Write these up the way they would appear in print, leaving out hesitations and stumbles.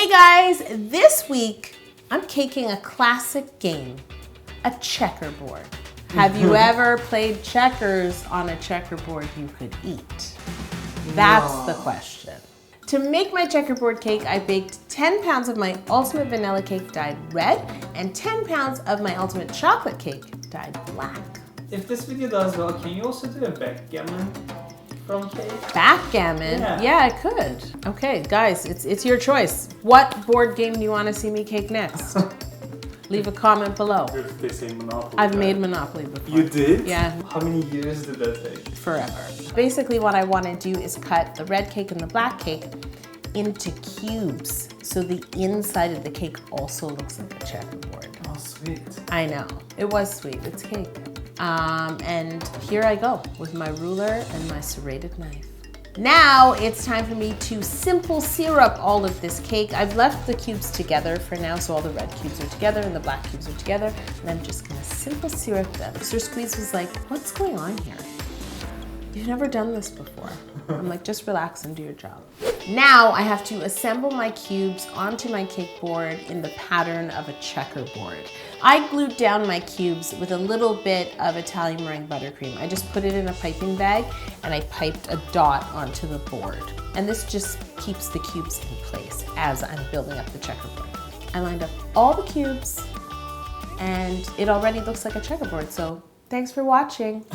Hey guys, this week I'm caking a classic game, a checkerboard. Have you ever played checkers on a checkerboard you could eat? That's the question. To make my checkerboard cake, I baked 10 pounds of my ultimate vanilla cake dyed red and 10 pounds of my ultimate chocolate cake dyed black. If this video does well, can you also do a backgammon from cake? Backgammon? Yeah, I could. Okay, guys, it's your choice. What board game do you want to see me cake next? Leave a comment below. If they say Monopoly. I've made Monopoly before. You did? Yeah. How many years did that take? Forever. Basically what I want to do is cut the red cake and the black cake into cubes so the inside of the cake also looks like a checkerboard. Oh, sweet. I know. It was sweet. It's cake. And here I go with my ruler and my serrated knife. Now it's time for me to simple syrup all of this cake. I've left the cubes together for now, so all the red cubes are together and the black cubes are together, and I'm just gonna simple syrup them. Sir Squeeze was like, what's going on here? You've never done this before. I'm like, just relax and do your job. Now I have to assemble my cubes onto my cake board in the pattern of a checkerboard. I glued down my cubes with a little bit of Italian Meringue Buttercream. I just put it in a piping bag and I piped a dot onto the board. And this just keeps the cubes in place as I'm building up the checkerboard. I lined up all the cubes and it already looks like a checkerboard, so thanks for watching.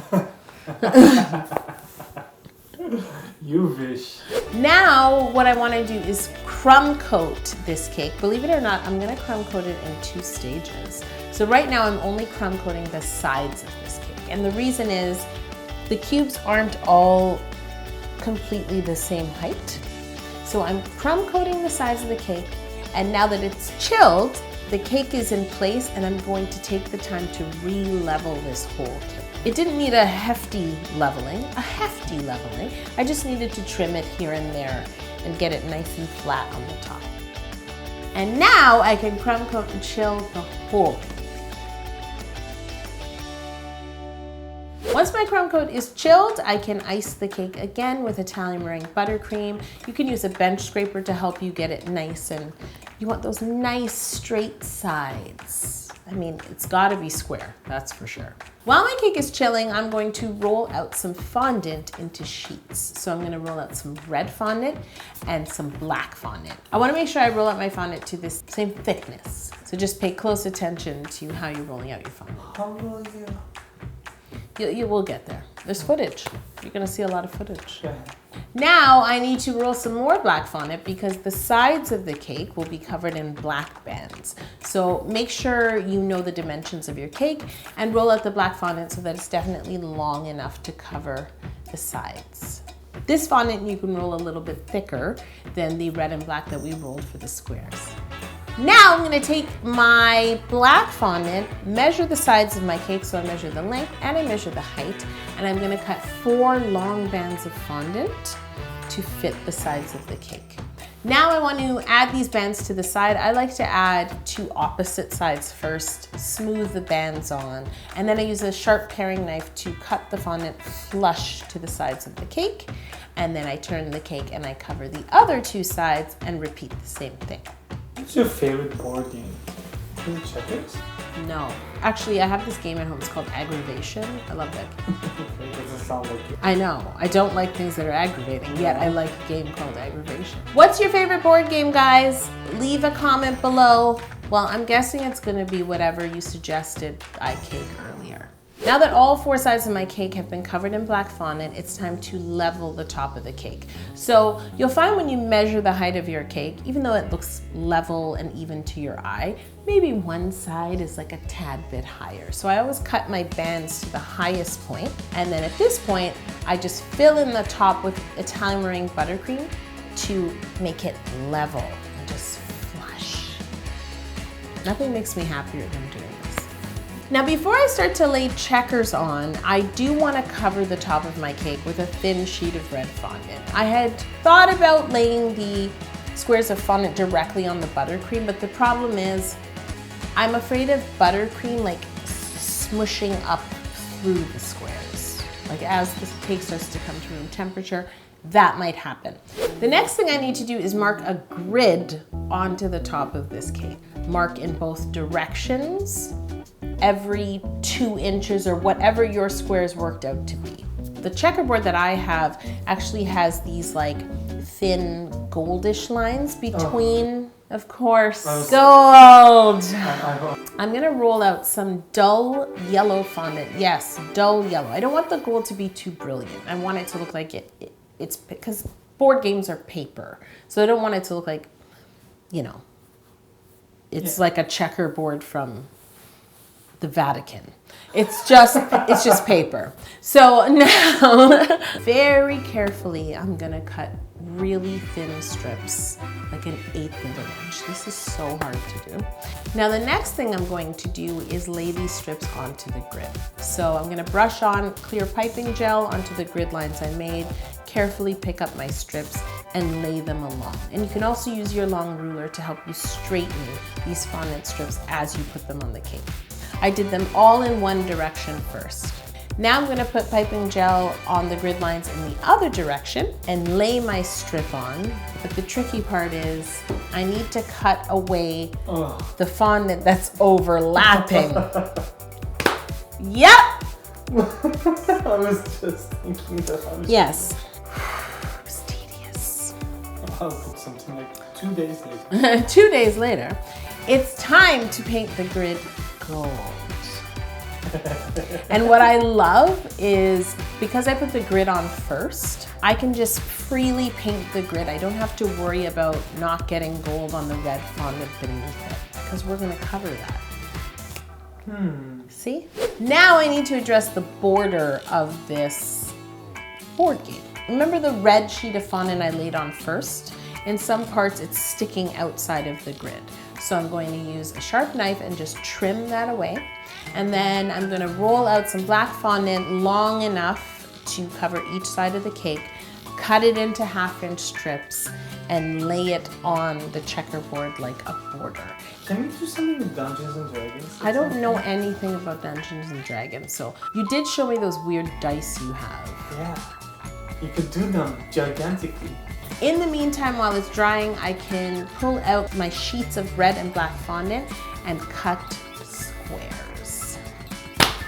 You wish. Now what I want to do is crumb coat this cake. Believe it or not, I'm going to crumb coat it in 2 stages. So right now I'm only crumb coating the sides of this cake. And the reason is the cubes aren't all completely the same height. So I'm crumb coating the sides of the cake, and now that it's chilled, the cake is in place, and I'm going to take the time to re-level this whole cake. It didn't need a hefty leveling. I just needed to trim it here and there and get it nice and flat on the top. And now I can crumb coat and chill the whole cake. Once my crumb coat is chilled, I can ice the cake again with Italian Meringue Buttercream. You can use a bench scraper to help you get it nice, and you want those nice straight sides. I mean, it's gotta be square, that's for sure. While my cake is chilling, I'm going to roll out some fondant into sheets. So I'm gonna roll out some red fondant and some black fondant. I wanna make sure I roll out my fondant to this same thickness. So just pay close attention to how you're rolling out your fondant. How will you? You will get there. There's footage. You're gonna see a lot of footage. Yeah. Now I need to roll some more black fondant because the sides of the cake will be covered in black bands. So make sure you know the dimensions of your cake and roll out the black fondant so that it's definitely long enough to cover the sides. This fondant you can roll a little bit thicker than the red and black that we rolled for the squares. Now I'm gonna take my black fondant, measure the sides of my cake, so I measure the length and I measure the height, and I'm gonna cut 4 long bands of fondant to fit the sides of the cake. Now I want to add these bands to the side. I like to add 2 opposite sides first, smooth the bands on, and then I use a sharp paring knife to cut the fondant flush to the sides of the cake, and then I turn the cake and I cover the other 2 sides and repeat the same thing. What's your favorite board game? Is it checkers? No. Actually, I have this game at home. It's called Aggravation. I love that game. It doesn't sound like it. I know. I don't like things that are aggravating, yet I like a game called Aggravation. What's your favorite board game, guys? Leave a comment below. Well, I'm guessing it's going to be whatever you suggested I cake earlier. Now that all 4 sides of my cake have been covered in black fondant, it's time to level the top of the cake. So you'll find when you measure the height of your cake, even though it looks level and even to your eye, maybe one side is like a tad bit higher. So I always cut my bands to the highest point, and then at this point, I just fill in the top with Italian Meringue Buttercream to make it level and just flush. Nothing makes me happier than doing this. Now before I start to lay checkers on, I do want to cover the top of my cake with a thin sheet of red fondant. I had thought about laying the squares of fondant directly on the buttercream, but the problem is I'm afraid of buttercream like smushing up through the squares. Like as the cake starts to come to room temperature, that might happen. The next thing I need to do is mark a grid onto the top of this cake. Mark in both directions, every 2 inches or whatever your squares worked out to be. The checkerboard that I have actually has these like thin goldish lines between, of course, gold. I'm gonna roll out some dull yellow fondant. Yes, dull yellow. I don't want the gold to be too brilliant. I want it to look like it's because board games are paper. So I don't want it to look like, you know, it's like a checkerboard from the Vatican. It's just paper. So now, very carefully, I'm gonna cut really thin strips, like an 1/8 of an inch. This is so hard to do. Now the next thing I'm going to do is lay these strips onto the grid. So I'm gonna brush on clear piping gel onto the grid lines I made, carefully pick up my strips and lay them along. And you can also use your long ruler to help you straighten these fondant strips as you put them on the cake. I did them all in one direction first. Now I'm gonna put piping gel on the grid lines in the other direction and lay my strip on. But the tricky part is I need to cut away the fondant that's overlapping. Yep! I was just thinking that. Yes. It was tedious. I'll put something like 2 days later. 2 days later, it's time to paint the grid gold. And what I love is because I put the grid on first, I can just freely paint the grid. I don't have to worry about not getting gold on the red fondant beneath it because we're gonna cover that. See? Now I need to address the border of this board game. Remember the red sheet of fondant I laid on first? In some parts it's sticking outside of the grid. So I'm going to use a sharp knife and just trim that away. And then I'm gonna roll out some black fondant long enough to cover each side of the cake, cut it into 1/2-inch strips, and lay it on the checkerboard like a border. Can we do something with Dungeons and Dragons? I don't know anything about Dungeons and Dragons, so you did show me those weird dice you have. Yeah, you could do them gigantically. In the meantime, while it's drying, I can pull out my sheets of red and black fondant and cut squares.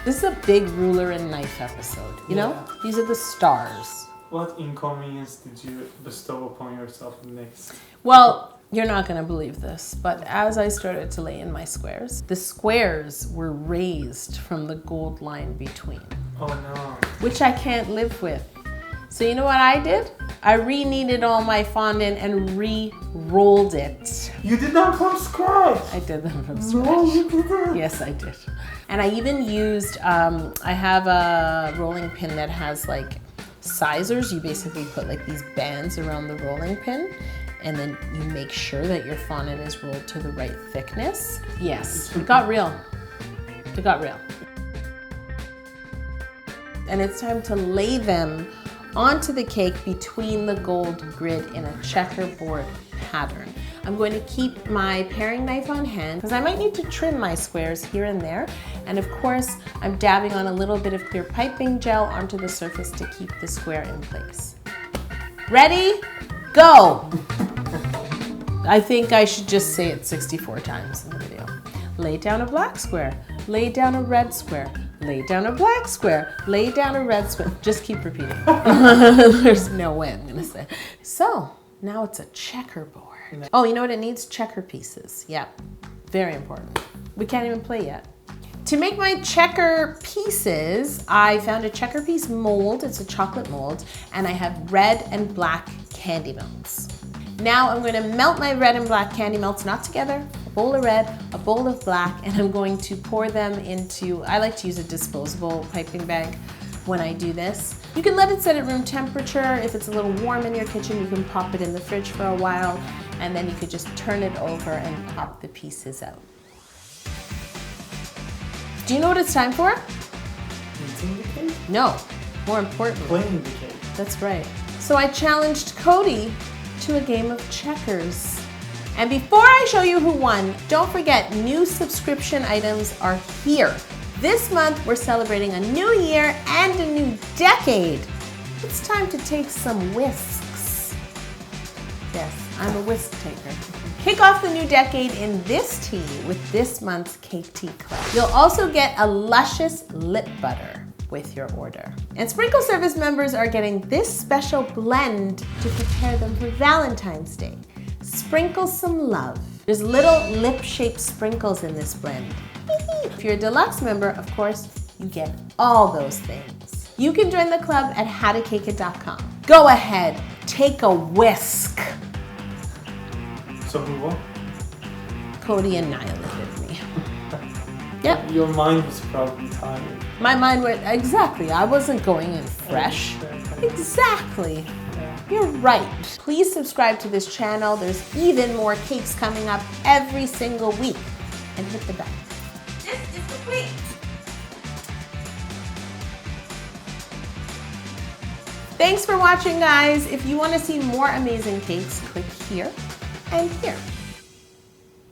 This is a big ruler and knife episode, you know? These are the stars. What inconvenience did you bestow upon yourself next? Well, you're not gonna believe this, but as I started to lay in my squares, the squares were raised from the gold line between. Oh no. Which I can't live with. So you know what I did? I re-kneaded all my fondant and re-rolled it. You did them from scratch! I did them from scratch. No, you didn't. Yes, I did. And I even used, I have a rolling pin that has like sizers. You basically put like these bands around the rolling pin and then you make sure that your fondant is rolled to the right thickness. Yes, it got real. It got real. And it's time to lay them onto the cake between the gold grid in a checkerboard pattern. I'm going to keep my paring knife on hand because I might need to trim my squares here and there. And of course, I'm dabbing on a little bit of clear piping gel onto the surface to keep the square in place. Ready? Go! I think I should just say it 64 times in the video. Lay down a black square, lay down a red square, lay down a black square, lay down a red square. Just keep repeating. There's no way I'm gonna say. So, now it's a checkerboard. Oh, you know what it needs? Checker pieces. Yeah, very important. We can't even play yet. To make my checker pieces, I found a checker piece mold. It's a chocolate mold, and I have red and black candy melts. Now I'm gonna melt my red and black candy melts, not together, a bowl of red, a bowl of black, and I'm going to pour them into, I like to use a disposable piping bag when I do this. You can let it set at room temperature. If it's a little warm in your kitchen, you can pop it in the fridge for a while, and then you could just turn it over and pop the pieces out. Do you know what it's time for? Eating the cake? No, more importantly. Playing the cake. That's right. So I challenged Cody to a game of checkers. And before I show you who won, don't forget new subscription items are here. This month we're celebrating a new year and a new decade. It's time to take some whisks. Yes, I'm a whisk taker. Kick off the new decade in this tea with this month's Cake Tea Club. You'll also get a luscious lip butter with your order. And Sprinkle Service members are getting this special blend to prepare them for Valentine's Day. Sprinkle some love. There's little lip-shaped sprinkles in this blend. If you're a deluxe member, of course, you get all those things. You can join the club at howtocakeit.com. Go ahead, take a whisk. So who won? Cody annihilated me. Yep. Your mind was probably tired. My mind went, exactly, I wasn't going in fresh. Exactly. You're right. Please subscribe to this channel. There's even more cakes coming up every single week. And hit the bell. This is the queen. Thanks for watching, guys. If you want to see more amazing cakes, click here and here.